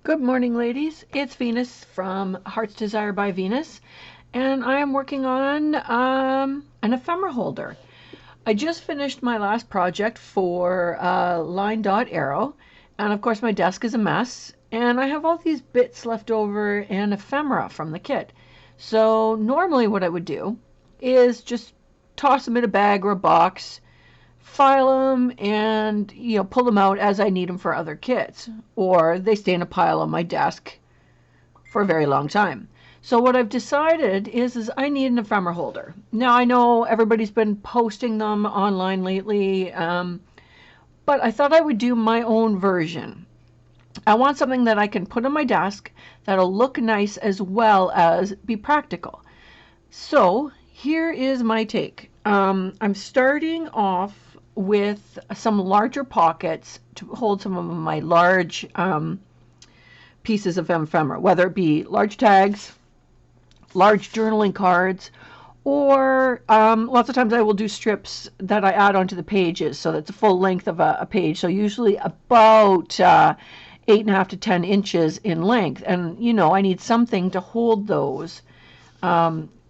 Good morning, ladies. It's Venus from Heart's Desire by Venus, and I am working on an ephemera holder. I just finished my last project for line dot arrow, and of course my desk is a mess, and I have all these bits left over and ephemera from the kit. So normally what I would do is just toss them in a bag or a box, file them, and pull them out as I need them for other kits, or they stay in a pile on my desk for a very long time. So what I've decided is I need an ephemera holder. Now I know everybody's been posting them online lately, but I thought I would do my own version. I want something that I can put on my desk that'll look nice as well as be practical. So here is my take. I'm starting off with some larger pockets to hold some of my large pieces of ephemera, whether it be large tags, large journaling cards, or lots of times I will do strips that I add onto the pages, so that's a full length of a page, so usually about 8.5 to 10 inches in length. And I need something to hold those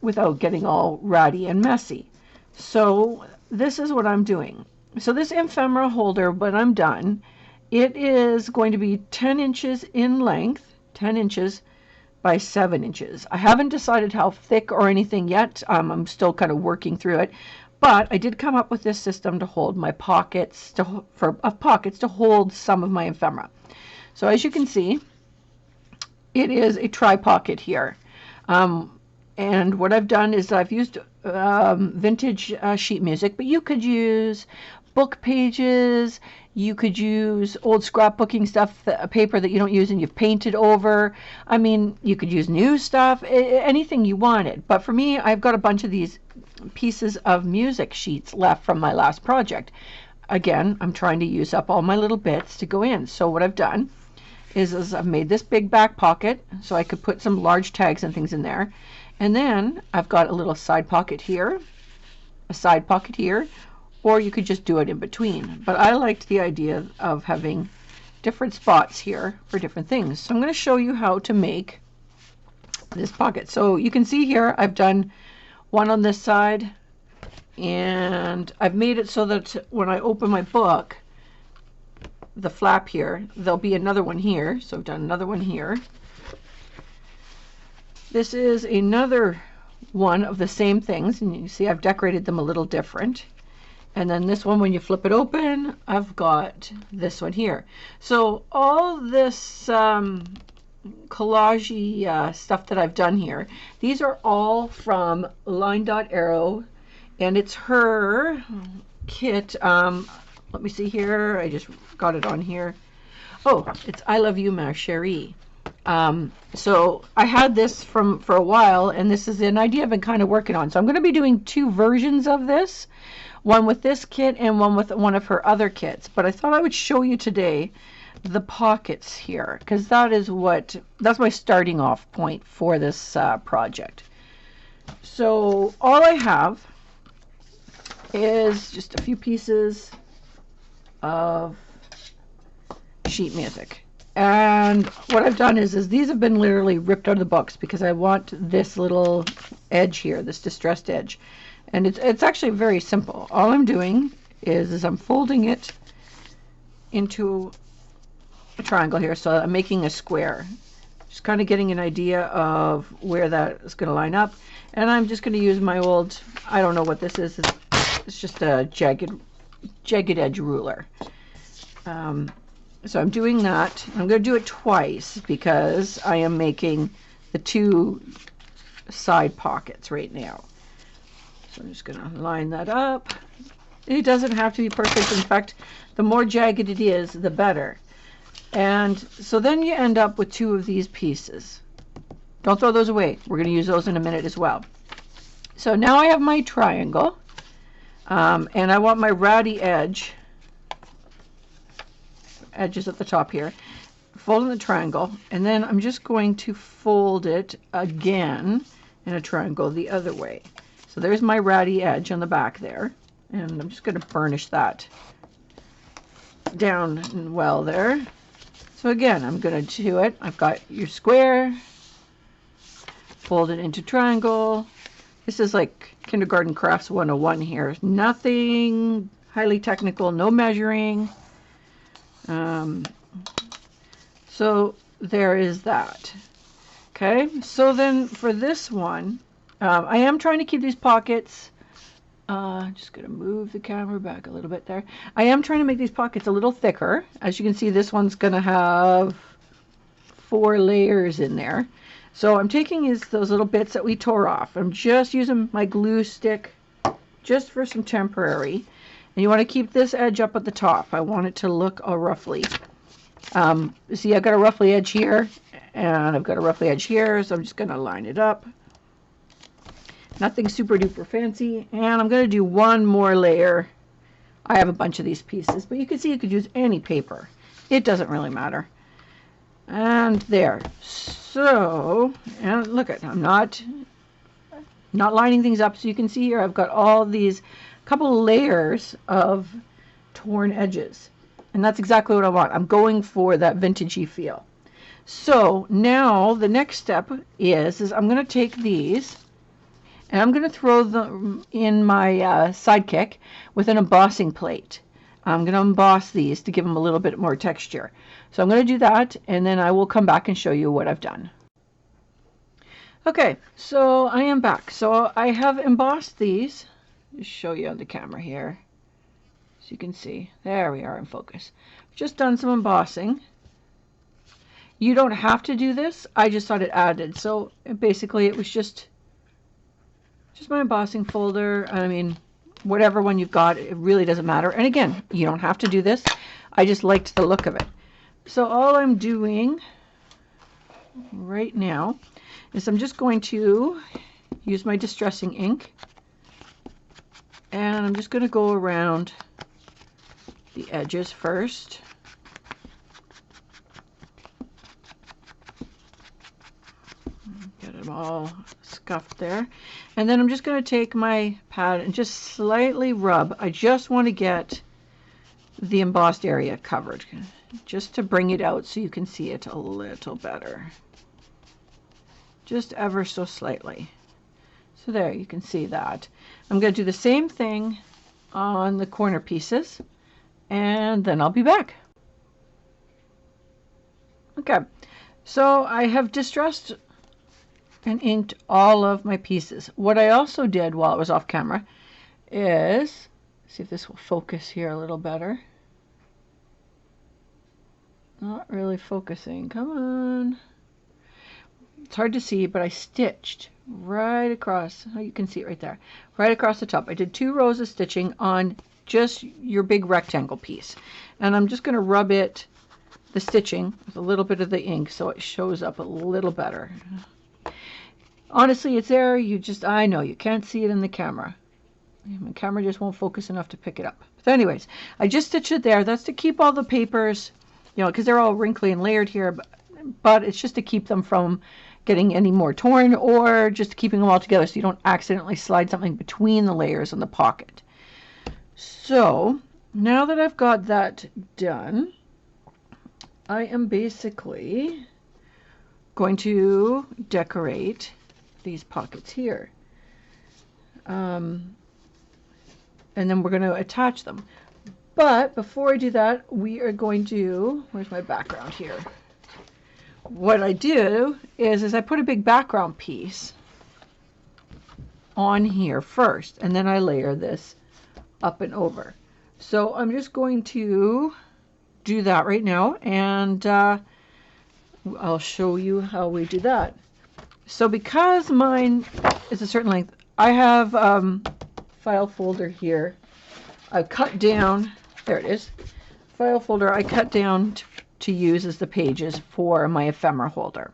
without getting all ratty and messy. So this is what I'm doing. So this ephemera holder, when I'm done, it is going to be 10 inches in length, 10 inches by 7 inches. I haven't decided how thick or anything yet. I'm still kind of working through it, but I did come up with this system to hold my pockets, pockets to hold some of my ephemera. So as you can see, it is a tri-pocket here. And what I've done is I've used vintage sheet music, but you could use book pages, you could use old scrapbooking stuff, a paper that you don't use and you've painted over. I mean, you could use new stuff, anything you wanted. But for me, I've got a bunch of these pieces of music sheets left from my last project. Again, I'm trying to use up all my little bits to go in. So what I've done is I've made this big back pocket so I could put some large tags and things in there. And then I've got a little side pocket here, a side pocket here, or you could just do it in between. But I liked the idea of having different spots here for different things. So I'm going to show you how to make this pocket. So you can see here I've done one on this side, and I've made it so that when I open my book, the flap here, there'll be another one here. So I've done another one here. This is another one of the same things, and you see I've decorated them a little different. And then this one, when you flip it open, I've got this one here. So all this collage-y stuff that I've done here, these are all from line dot arrow, and it's her kit. Let me see here. I just got it on here. Oh, it's I Love You, Ma Cherie. So I had this for a while, and this is an idea I've been kind of working on. So I'm going to be doing two versions of this, one with this kit and one with one of her other kits. But I thought I would show you today the pockets here, because that's my starting off point for this project. So all I have is just a few pieces of sheet music. And what I've done is these have been literally ripped out of the books because I want this little edge here, this distressed edge. And it's actually very simple. All I'm doing is I'm folding it into a triangle here. So I'm making a square. Just kind of getting an idea of where that is going to line up. And I'm just going to use my old, I don't know what this is. It's just a jagged edge ruler. So I'm doing that. I'm going to do it twice because I am making the two side pockets right now. So I'm just going to line that up. It doesn't have to be perfect. In fact, the more jagged it is, the better. And so then you end up with two of these pieces. Don't throw those away. We're going to use those in a minute as well. So now I have my triangle, and I want my ratty edges at the top here, fold in the triangle, and then I'm just going to fold it again in a triangle the other way. So there's my ratty edge on the back there, and I'm just going to burnish that down well there. So again, I'm going to do it. I've got your square, fold it into triangle. This is like Kindergarten Crafts 101 here. Nothing highly technical, no measuring. So there is that. Okay, so then for this one, I am trying to keep these pockets, just going to move the camera back a little bit there. I am trying to make these pockets a little thicker. As you can see, this one's going to have 4 layers in there. So I'm taking those little bits that we tore off. I'm just using my glue stick just for some temporary. And you want to keep this edge up at the top. I want it to look roughly. See, I've got a roughly edge here, and I've got a roughly edge here, so I'm just going to line it up. Nothing super duper fancy. And I'm going to do one more layer. I have a bunch of these pieces, but you can see you could use any paper. It doesn't really matter. And there. So, and look at, I'm not lining things up, so you can see here I've got all these couple layers of torn edges. And that's exactly what I want. I'm going for that vintagey feel. So now the next step is I'm going to take these and I'm going to throw them in my sidekick with an embossing plate. I'm going to emboss these to give them a little bit more texture. So I'm going to do that, and then I will come back and show you what I've done. Okay, so I am back. So I have embossed these. Just show you on the camera here. So you can see. There we are in focus. Just done some embossing. You don't have to do this. I just thought it added. So basically it was just my embossing folder. I mean, whatever one you've got, it really doesn't matter. And again, you don't have to do this. I just liked the look of it. So all I'm doing right now is I'm just going to use my distressing ink, and I'm just going to go around the edges first. Get them all scuffed there. And then I'm just going to take my pad and just slightly rub. I just want to get the embossed area covered, just to bring it out so you can see it a little better. Just ever so slightly. So there, you can see that. I'm going to do the same thing on the corner pieces, and then I'll be back. Okay, so I have distressed and inked all of my pieces. What I also did while it was off camera is, see if this will focus here a little better. Not really focusing. Come on. It's hard to see, but I stitched right across. Oh, you can see it right there. Right across the top. I did 2 rows of stitching on just your big rectangle piece. And I'm just going to rub the stitching with a little bit of the ink so it shows up a little better. Honestly, it's there. I know you can't see it in the camera. My camera just won't focus enough to pick it up. But anyways, I just stitched it there. That's to keep all the papers, you know, because they're all wrinkly and layered here, but it's just to keep them from getting any more torn, or just keeping them all together so you don't accidentally slide something between the layers in the pocket. So now that I've got that done, I am basically going to decorate these pockets here. And then we're going to attach them. But before I do that, we are going to, where's my background here? What I do is I put a big background piece on here first, and then I layer this up and over. So I'm just going to do that right now, and I'll show you how we do that. So because mine is a certain length, I have file folder here. I've cut down, there it is, file folder I cut down to use as the pages for my ephemera holder.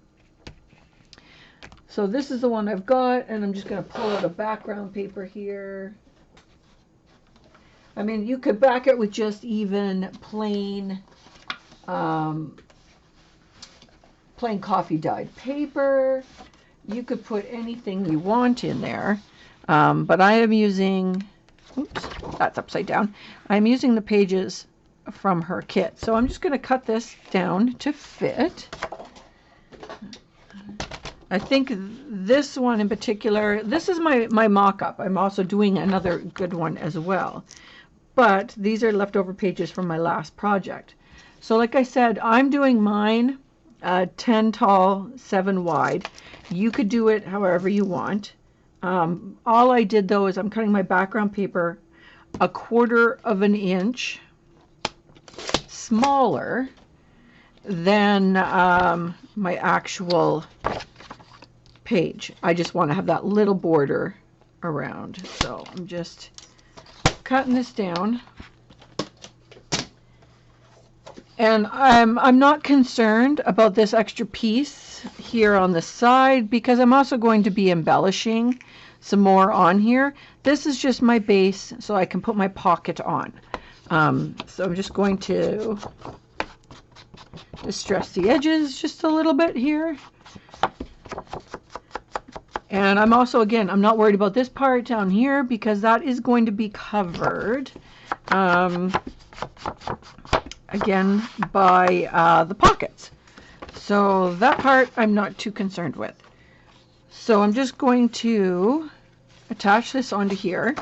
So this is the one I've got, and I'm just going to pull out a background paper here. I mean, you could back it with just even plain coffee dyed paper. You could put anything you want in there, but I am using, oops, that's upside down. I'm using the pages from her kit. So I'm just going to cut this down to fit. I think this one in particular, this is my mock-up. I'm also doing another good one as well. But these are leftover pages from my last project. So like I said, I'm doing mine 10 tall, 7 wide. You could do it however you want. All I did though is I'm cutting my background paper 1/4 of an inch smaller than my actual page. I just want to have that little border around. So I'm just cutting this down. And I'm not concerned about this extra piece here on the side because I'm also going to be embellishing some more on here. This is just my base so I can put my pocket on. So I'm just going to distress the edges just a little bit here. And I'm also, again, I'm not worried about this part down here because that is going to be covered again by the pockets. So that part I'm not too concerned with. So I'm just going to attach this onto here.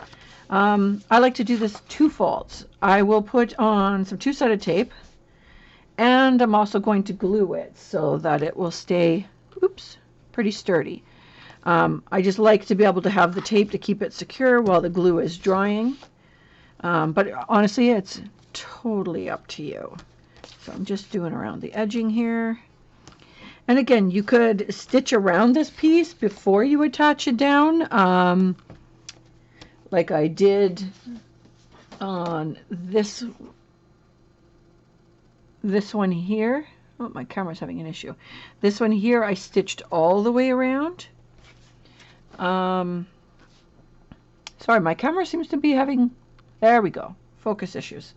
I like to do this 2 folds. I will put on some 2-sided tape, and I'm also going to glue it so that it will stay, pretty sturdy. I just like to be able to have the tape to keep it secure while the glue is drying. But honestly, it's totally up to you. So I'm just doing around the edging here. And again, you could stitch around this piece before you attach it down, like I did on this one here. Oh, my camera's having an issue. This one here, I stitched all the way around. Sorry, my camera seems to be having, there we go, focus issues.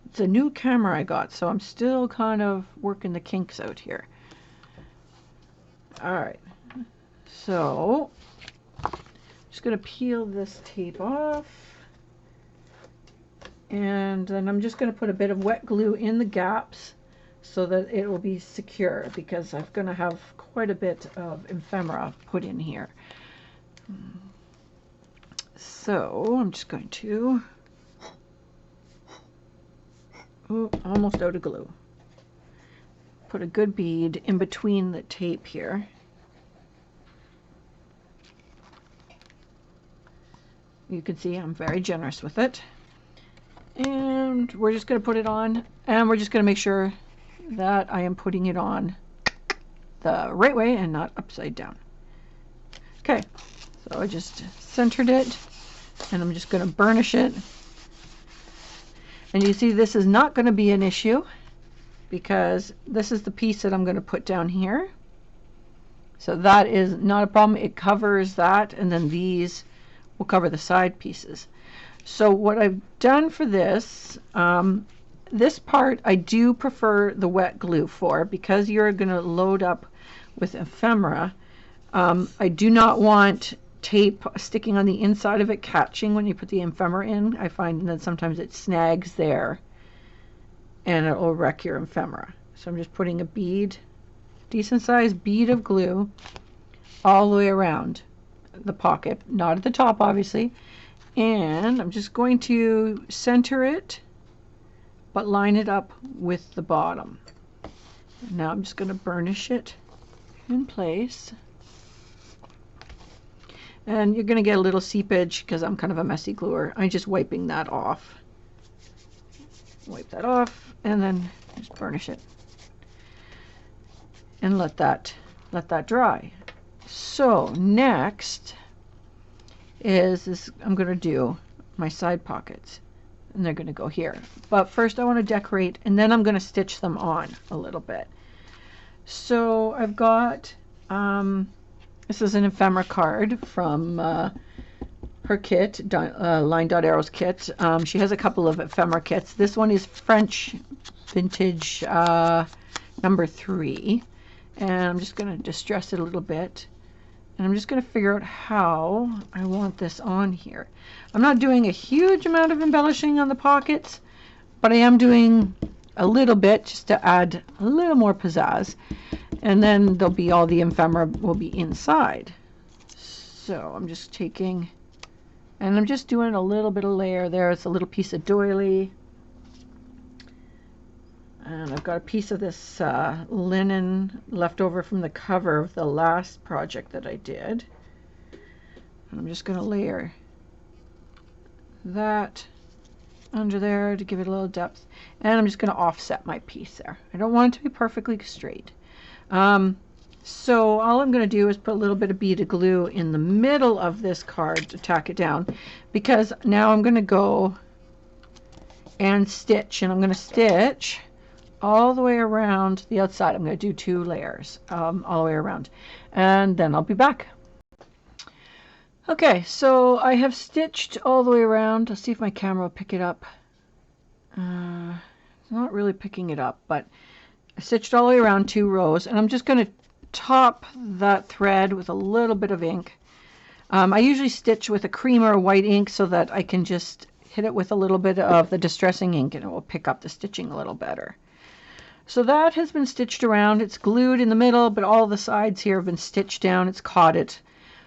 It's a new camera I got, so I'm still kind of working the kinks out here. All right, so I'm just going to peel this tape off. And then I'm just going to put a bit of wet glue in the gaps so that it will be secure, because I'm going to have quite a bit of ephemera put in here. So I'm just going to, almost out of glue. Put a good bead in between the tape here. You can see I'm very generous with it. And we're just going to put it on, and we're just going to make sure that I am putting it on the right way and not upside down. Okay, so I just centered it, and I'm just going to burnish it. And you see this is not going to be an issue because this is the piece that I'm going to put down here. So that is not a problem. It covers that, and then these will cover the side pieces. So what I've done for this, this part I do prefer the wet glue for, because you're going to load up with ephemera. I do not want tape sticking on the inside of it catching when you put the ephemera in. I find that sometimes it snags there and it will wreck your ephemera. So I'm just putting a bead, decent sized bead of glue all the way around the pocket, not at the top obviously. And I'm just going to center it, but line it up with the bottom. Now I'm just going to burnish it in place. And you're going to get a little seepage because I'm kind of a messy gluer. I'm just wiping that off. Wipe that off and then just burnish it. And let that dry. So next is this, I'm going to do my side pockets, and they're going to go here. But first I want to decorate, and then I'm going to stitch them on a little bit. So I've got, this is an ephemera card from her kit, Line Dot Arrows kit. She has a couple of ephemera kits. This one is French vintage number 3. And I'm just going to distress it a little bit And I'm just going to figure out how I want this on here. I'm not doing a huge amount of embellishing on the pockets, but I am doing a little bit just to add a little more pizzazz. And then there'll be all the ephemera will be inside. So I'm just taking, and I'm just doing a little bit of layer there. It's a little piece of doily. And I've got a piece of this linen left over from the cover of the last project that I did. And I'm just going to layer that under there to give it a little depth. And I'm just going to offset my piece there. I don't want it to be perfectly straight. So all I'm going to do is put a little bit of beaded glue in the middle of this card to tack it down, because now I'm going to go and stitch, and I'm going to stitch all the way around the outside. I'm going to do 2 layers all the way around, and then I'll be back. Okay, so I have stitched all the way around. Let's see if my camera will pick it up. It's not really picking it up, but I stitched all the way around 2 rows, and I'm just going to top that thread with a little bit of ink. I usually stitch with a cream or white ink so that I can just hit it with a little bit of the distressing ink and it will pick up the stitching a little better. So that has been stitched around. It's glued in the middle, but all the sides here have been stitched down. It's caught it.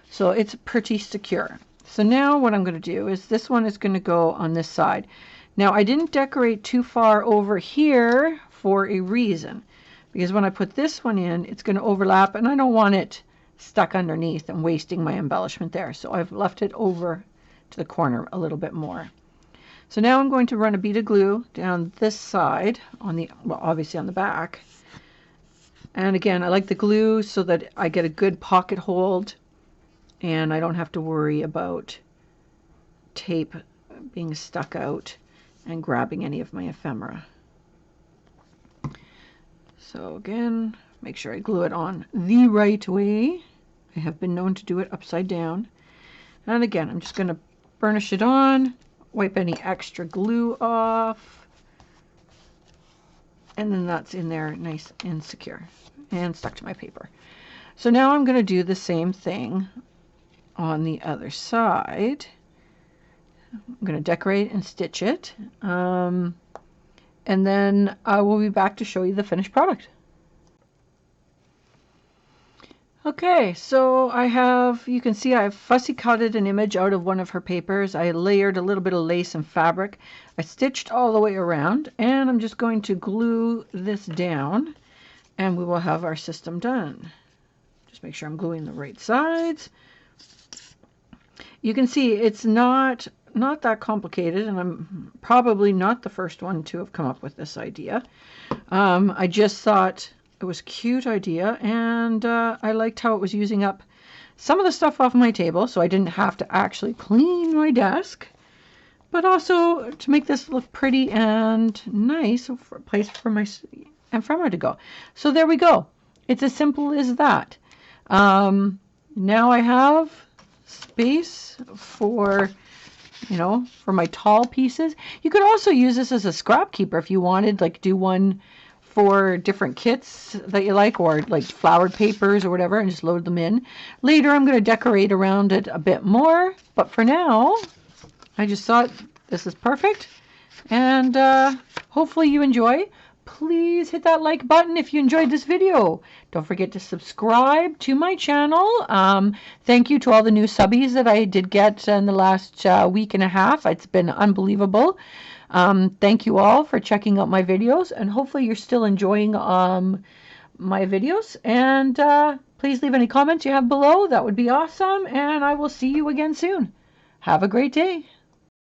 So it's pretty secure. So now what I'm going to do is this one is going to go on this side. Now I didn't decorate too far over here for a reason, because when I put this one in, it's going to overlap, and I don't want it stuck underneath and wasting my embellishment there. So I've left it over to the corner a little bit more. So now I'm going to run a bead of glue down this side on the, well, obviously on the back. And again, I like the glue so that I get a good pocket hold and I don't have to worry about tape being stuck out and grabbing any of my ephemera. So again, make sure I glue it on the right way. I have been known to do it upside down. And again, I'm just going to burnish it on, wipe any extra glue off, and then that's in there nice and secure and stuck to my paper. So now I'm going to do the same thing on the other side. I'm going to decorate and stitch it. And then I will be back to show you the finished product. Okay, so I have, you can see I've fussy cutted an image out of one of her papers. I layered a little bit of lace and fabric. I stitched all the way around, and I'm just going to glue this down, and we will have our system done. Just make sure I'm gluing the right sides. You can see it's not that complicated, and I'm probably not the first one to have come up with this idea. I just thought it was a cute idea, and I liked how it was using up some of the stuff off my table, so I didn't have to actually clean my desk, but also to make this look pretty and nice for a place for my ephemera to go. So there we go. It's as simple as that. Now I have space for, you know, for my tall pieces. You could also use this as a scrap keeper if you wanted, like do one for different kits that you like, or like flowered papers or whatever, and just load them in. Later I'm going to decorate around it a bit more, but for now I just thought this is perfect, and hopefully you enjoy. Please hit that like button if you enjoyed this video. Don't forget to subscribe to my channel. Thank you to all the new subbies that I did get in the last week and a half. It's been unbelievable. Thank you all for checking out my videos, and hopefully you're still enjoying my videos. And please leave any comments you have below. That would be awesome, and I will see you again soon. Have a great day.